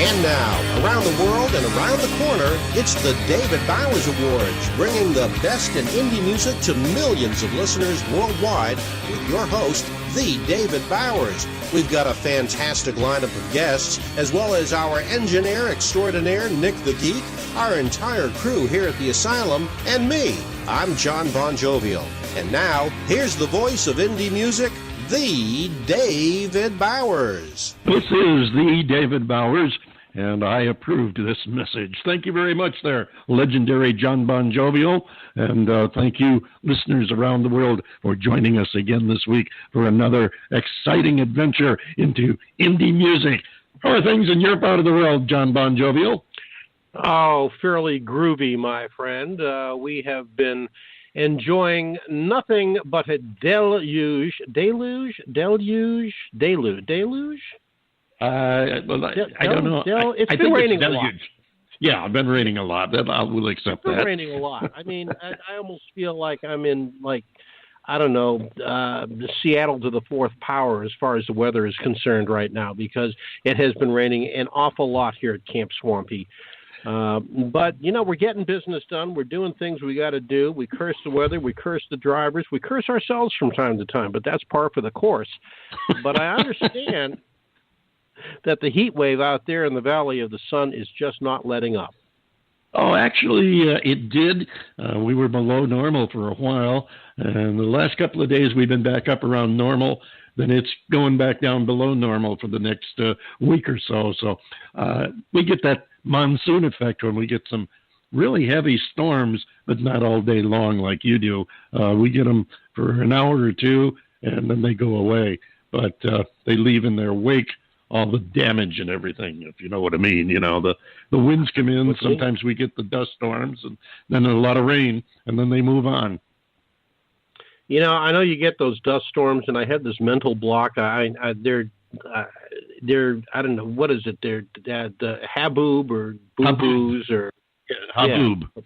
And now, around the world and around the corner, it's the David Bowers Awards, bringing the best in indie music to millions of listeners worldwide with your host, the David Bowers. We've got a fantastic lineup of guests, as well as our engineer extraordinaire, Nick the Geek, our entire crew here at the Asylum, and me. I'm John Bon Jovial. And now, here's the voice of indie music, the David Bowers. This is the David Bowers, and I approved this message. Thank you very much there, legendary John Bon Jovial, and thank you, listeners around the world, for joining us again this week for another exciting adventure into indie music. How are things in your part of the world, John Bon Jovial? Oh, fairly groovy, my friend. We have been enjoying nothing but a deluge. I don't know. It's been raining a lot. Yeah, it's been raining a lot. I will accept that. It's been raining a lot. I mean, I almost feel like I'm in, I don't know, Seattle to the fourth power as far as the weather is concerned right now, because it has been raining an awful lot here at Camp Swampy. But, we're getting business done. We're doing things we got to do. We curse the weather. We curse the drivers. We curse ourselves from time to time, but that's par for the course. But I understand that the heat wave out there in the Valley of the Sun is just not letting up. Oh, actually, it did. We were below normal for a while, and the last couple of days we've been back up around normal. Then it's going back down below normal for the next week or so. So we get that monsoon effect when we get some really heavy storms, but not all day long like you do. We get them for an hour or two, and then they go away. But they leave in their wake all the damage and everything, if you know what I mean. The winds come in. Sometimes we get the dust storms, and then a lot of rain, and then they move on. I know you get those dust storms, and I had this mental block. They're I don't know, what is it? They're the haboob or boo-boos or haboob. Yeah.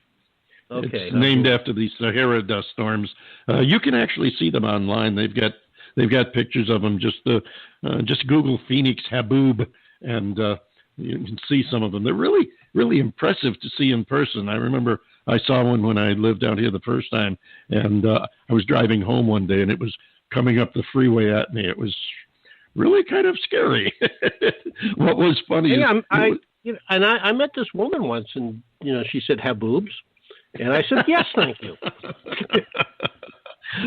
Okay, it's named after the Sahara dust storms. You can actually see them online. They've got pictures of them. Just Google Phoenix haboob, and you can see some of them. They're really, really impressive to see in person. I remember I saw one when I lived out here the first time, and I was driving home one day, and it was coming up the freeway at me. It was really kind of scary. What was funny I met this woman once, and she said have boobs, and I said yes, thank you.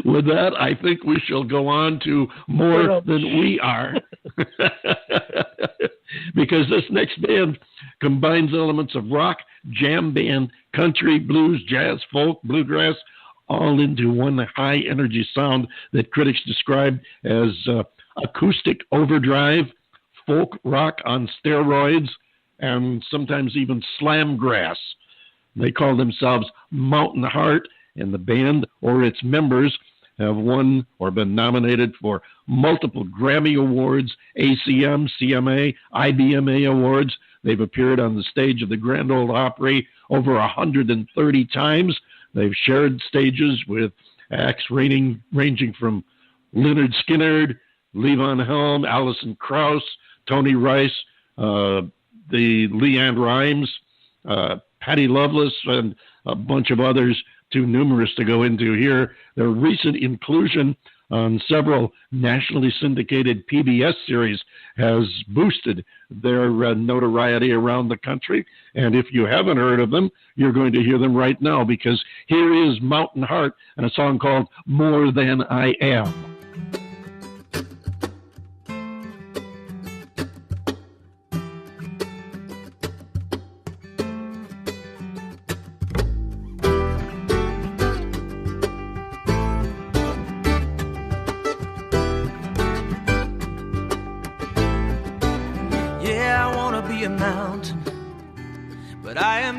With that, I think we shall go on to more than we are, because this next band combines elements of rock, jam band, country, blues, jazz, folk, bluegrass, all into one high-energy sound that critics describe as acoustic overdrive, folk rock on steroids, and sometimes even slam grass. They call themselves Mountain Heart, and the band or its members have won or been nominated for multiple Grammy Awards, ACM, CMA, IBMA Awards. They've appeared on the stage of the Grand Ole Opry over 130 times. They've shared stages with acts ranging from Lynyrd Skynyrd, Levon Helm, Alison Krauss, Tony Rice, the Leanne Rimes, Patty Loveless, and a bunch of others, too numerous to go into here. Their recent inclusion on several nationally syndicated PBS series has boosted their notoriety around the country. And if you haven't heard of them, you're going to hear them right now, because here is Mountain Heart and a song called More Than I Am.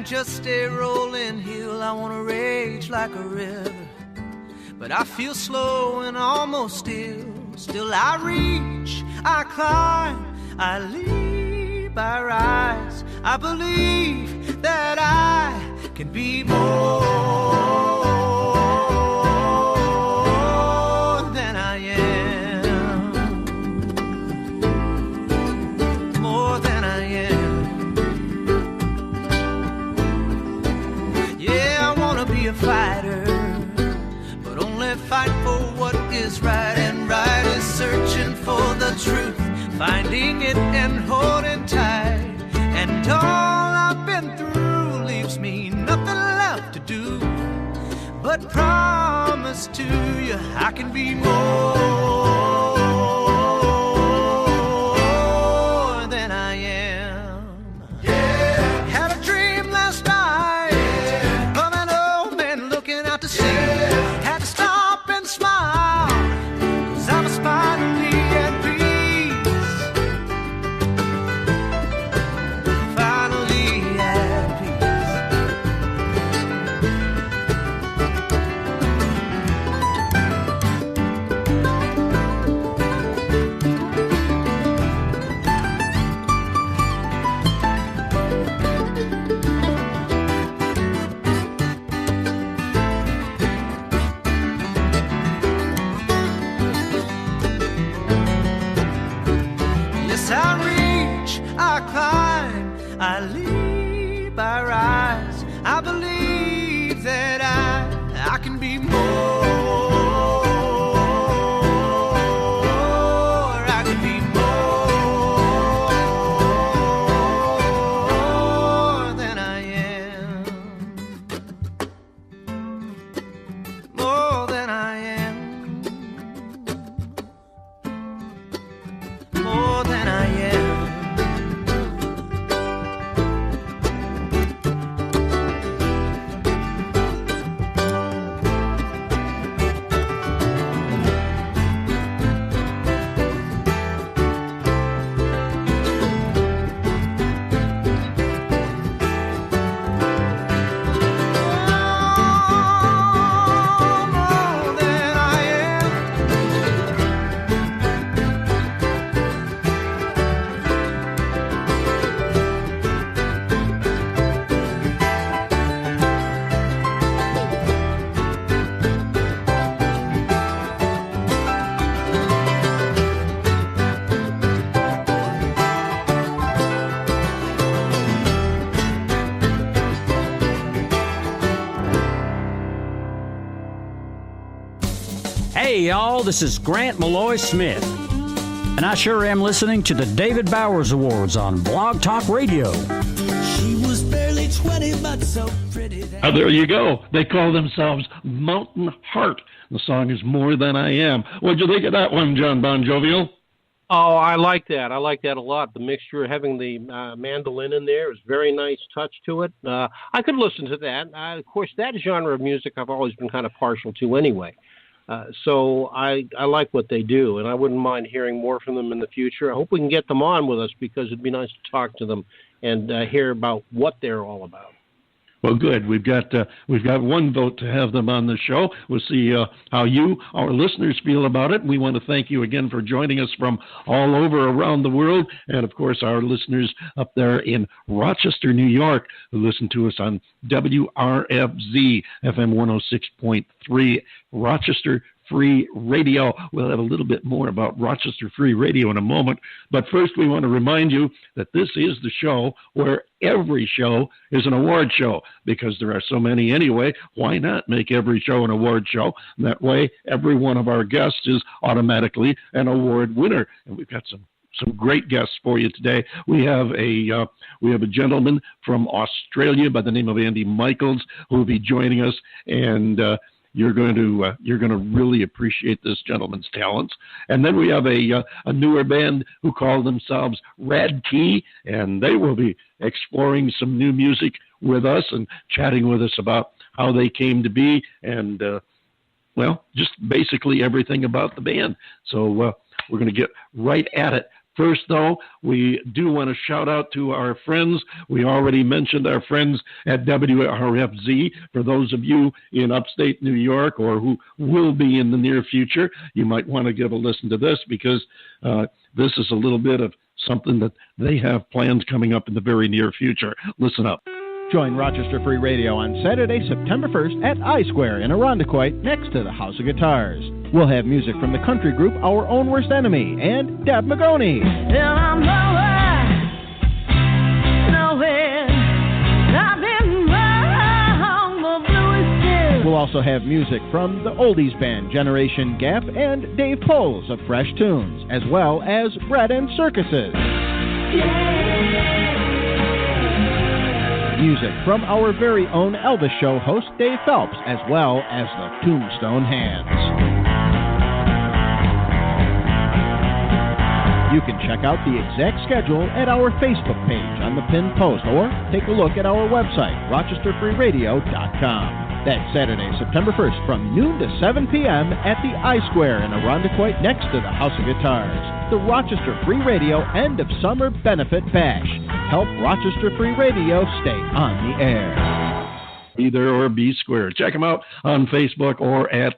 Just a rolling hill, I want to rage like a river, but I feel slow and almost still. Still I reach, I climb, I leap, I rise. I believe that I can be more than I am, more than I am. finding it and holding tight. And all I've been through leaves me nothing left to do but promise to you I can be more than I am. Yeah. Had a dream last night of an old man looking out to sea. Had to stop and smile, 'cause I was finally at peace. Finally at peace. Yes, I reach, I climb, I leap, I rise. I believe that I can be more. I can be more than I am. More than I am. More than I am. More than I am. Hey, y'all, this is Grant Malloy Smith, and I sure am listening to the David Bowers Awards on Blog Talk Radio. She was barely 20, but so pretty. There you go. They call themselves Mountain Heart. The song is More Than I Am. What'd you think of that one, John Bon Jovial? Oh, I like that. I like that a lot. The mixture, having the mandolin in there, is very nice touch to it. I could listen to that. Of course, that genre of music I've always been kind of partial to anyway. So I like what they do, and I wouldn't mind hearing more from them in the future. I hope we can get them on with us, because it'd be nice to talk to them and hear about what they're all about. Well, good. We've got one vote to have them on the show. We'll see how you, our listeners, feel about it. We want to thank you again for joining us from all over around the world, and of course our listeners up there in Rochester, New York, who listen to us on WRFZ FM 106.3 Rochester Free Radio. We'll have a little bit more about Rochester Free Radio in a moment. But first, we want to remind you that this is the show where every show is an award show, because there are so many anyway. Why not make every show an award show? And that way, every one of our guests is automatically an award winner. And we've got some great guests for you today. We have a gentleman from Australia by the name of Andy Michaels, who will be joining us, and you're going to really appreciate this gentleman's talents. And then we have a newer band who call themselves Radkey, and they will be exploring some new music with us and chatting with us about how they came to be, and just basically everything about the band. So we're going to get right at it. First, though, we do want to shout out to our friends. We already mentioned our friends at WRFZ. For those of you in upstate New York, or who will be in the near future, you might want to give a listen to this, because this is a little bit of something that they have plans coming up in the very near future. Listen up. Join Rochester Free Radio on Saturday, September 1st at I-Square in Irondequoit, next to the House of Guitars. We'll have music from the country group Our Own Worst Enemy and Deb Magoni. Well, I'm nowhere, I've been wrong, but blue is still. We'll also have music from the oldies band Generation Gap and Dave Poles of Fresh Tunes, as well as Bread and Circuses. Music from our very own Elvis Show host Dave Phelps, as well as the Tombstone Hands. You can check out the exact schedule at our Facebook page on the pinned post, or take a look at our website, rochesterfreeradio.com. That's Saturday, September 1st from noon to 7 p.m. at the I-Square in Irondequoit next to the House of Guitars. The Rochester Free Radio End of Summer Benefit Bash. Help Rochester Free Radio stay on the air. Be there or be square. Check them out on Facebook or at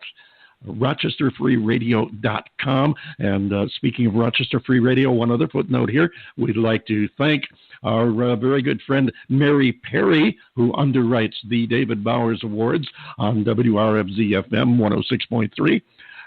rochesterfreeradio.com. And speaking of Rochester Free Radio, one other footnote here. We'd like to thank our very good friend Mary Perry, who underwrites the David Bowers Awards on WRFZ-FM 106.3.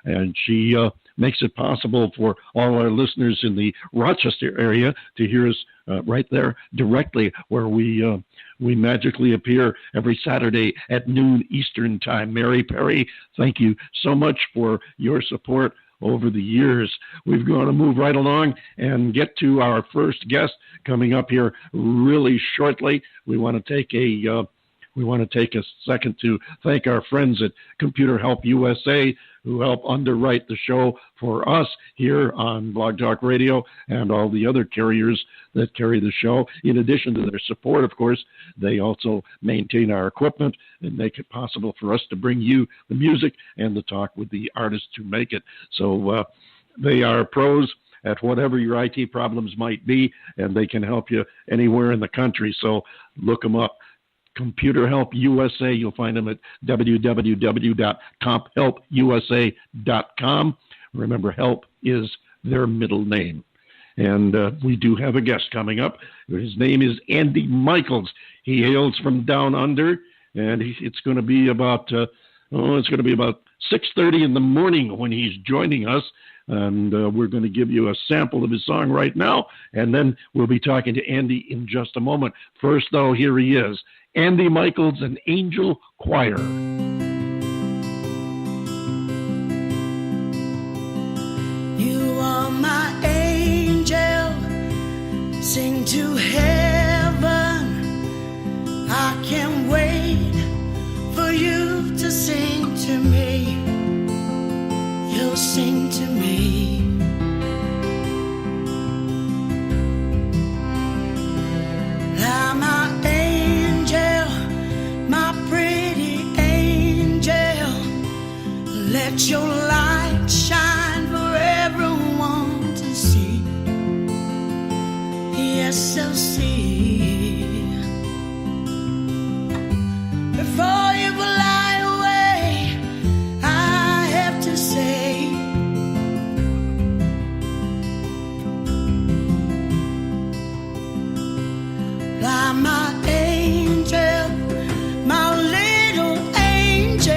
And she makes it possible for all our listeners in the Rochester area to hear us right there directly, where we magically appear every Saturday at noon Eastern Time. Mary Perry, thank you so much for your support over the years. We're going to move right along and get to our first guest coming up here really shortly. We want to take a second to thank our friends at Computer Help USA, who help underwrite the show for us here on Blog Talk Radio and all the other carriers that carry the show. In addition to their support, of course, they also maintain our equipment and make it possible for us to bring you the music and to talk with the artists who make it. So they are pros at whatever your IT problems might be, and they can help you anywhere in the country. So look them up. Computer Help USA. You'll find them at www.comphelpusa.com. Remember, help is their middle name. And we do have a guest coming up. His name is Andy Michaels. He hails from down under, and it's going to be about 6:30 in the morning when he's joining us. And we're going to give you a sample of his song right now, and then we'll be talking to Andy in just a moment. First, though, here he is, Andy Michaels and Angel Choir. You are my angel, sing to heaven. I can't wait for you to sing to me. You'll sing to me. I'm my angel, my pretty angel. Let your light shine for everyone to see. Yes, they'll see. Before you fly away, I have to say, fly my angel, my little angel.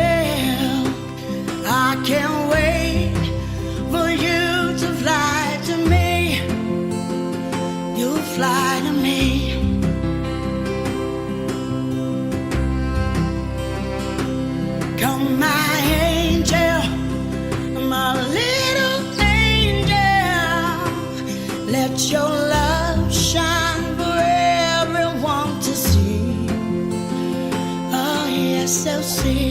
I can't wait for you to fly to me. You'll fly to me. Come, my angel, my little angel. Let your love shine for everyone to see. Oh, yes, they'll see.